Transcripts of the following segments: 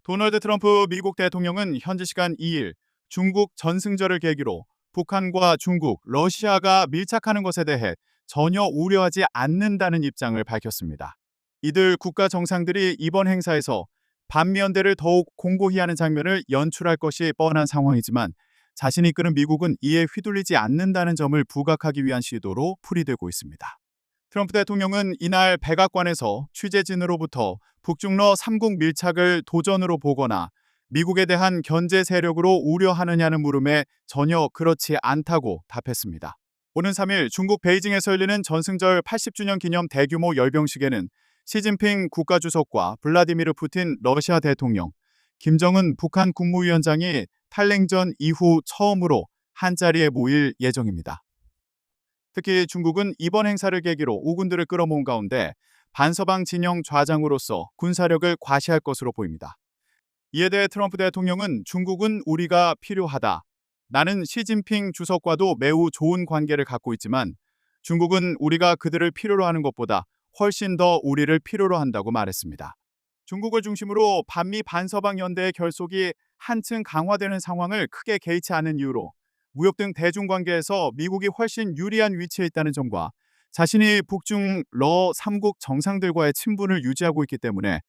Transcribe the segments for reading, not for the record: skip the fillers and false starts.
도널드 트럼프 미국 대통령은 현지 시간 2일 중국 전승절을 계기로 북한과 중국, 러시아가 밀착하는 것에 대해 전혀 우려하지 않는다는 입장을 밝혔습니다. 이들 국가 정상들이 이번 행사에서 반미연대를 더욱 공고히 하는 장면을 연출할 것이 뻔한 상황이지만 자신이 이끄는 미국은 이에 휘둘리지 않는다는 점을 부각하기 위한 시도로 풀이되고 있습니다. 트럼프 대통령은 이날 백악관에서 취재진으로부터 북중러 3국 밀착을 도전으로 보거나 미국에 대한 견제 세력으로 우려하느냐는 물음에 전혀 그렇지 않다고 답했습니다. 오는 3일 중국 베이징에서 열리는 전승절 80주년 기념 대규모 열병식에는 시진핑 국가주석과 블라디미르 푸틴 러시아 대통령, 김정은 북한 국무위원장이 탈냉전 이후 처음으로 한자리에 모일 예정입니다. 특히 중국은 이번 행사를 계기로 우군들을 끌어모은 가운데 반서방 진영 좌장으로서 군사력을 과시할 것으로 보입니다. 이에 대해 트럼프 대통령은 중국은 우리가 필요하다. 나는 시진핑 주석과도 매우 좋은 관계를 갖고 있지만 중국은 우리가 그들을 필요로 하는 것보다 훨씬 더 우리를 필요로 한다고 말했습니다. 중국을 중심으로 반미 반서방 연대의 결속이 한층 강화되는 상황을 크게 개의치 않은 이유로 무역 등 대중관계에서 미국이 훨씬 유리한 위치에 있다는 점과 자신이 북중 러 3국 정상들과의 친분을 유지하고 있기 때문에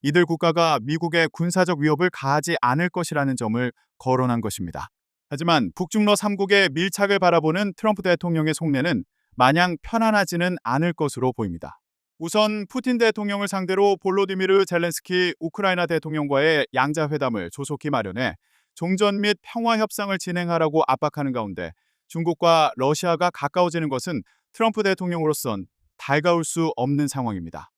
이들 국가가 미국의 군사적 위협을 가하지 않을 것이라는 점을 거론한 것입니다. 하지만 북중러 3국의 밀착을 바라보는 트럼프 대통령의 속내는 마냥 편안하지는 않을 것으로 보입니다. 우선 푸틴 대통령을 상대로 볼로디미르 젤렌스키 우크라이나 대통령과의 양자회담을 조속히 마련해 종전 및 평화 협상을 진행하라고 압박하는 가운데 중국과 러시아가 가까워지는 것은 트럼프 대통령으로선 달가울 수 없는 상황입니다.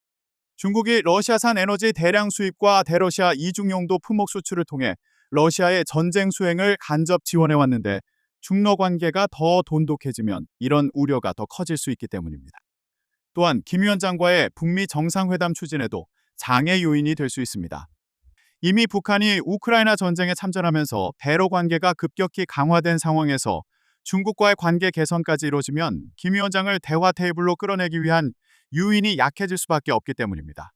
중국이 러시아산 에너지 대량 수입과 대러시아 이중용도 품목 수출을 통해 러시아의 전쟁 수행을 간접 지원해 왔는데 중러 관계가 더 돈독해지면 이런 우려가 더 커질 수 있기 때문입니다. 또한 김 위원장과의 북미 정상회담 추진에도 장애 요인이 될 수 있습니다. 이미 북한이 우크라이나 전쟁에 참전하면서 대러 관계가 급격히 강화된 상황에서 중국과의 관계 개선까지 이루어지면 김 위원장을 대화 테이블로 끌어내기 위한 유인이 약해질 수밖에 없기 때문입니다.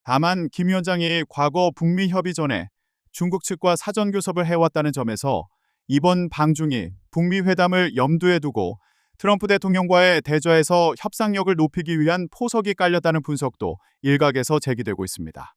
다만 김 위원장이 과거 북미 협의 전에 중국 측과 사전 교섭을 해왔다는 점에서 이번 방중이 북미 회담을 염두에 두고 트럼프 대통령과의 대좌에서 협상력을 높이기 위한 포석이 깔렸다는 분석도 일각에서 제기되고 있습니다.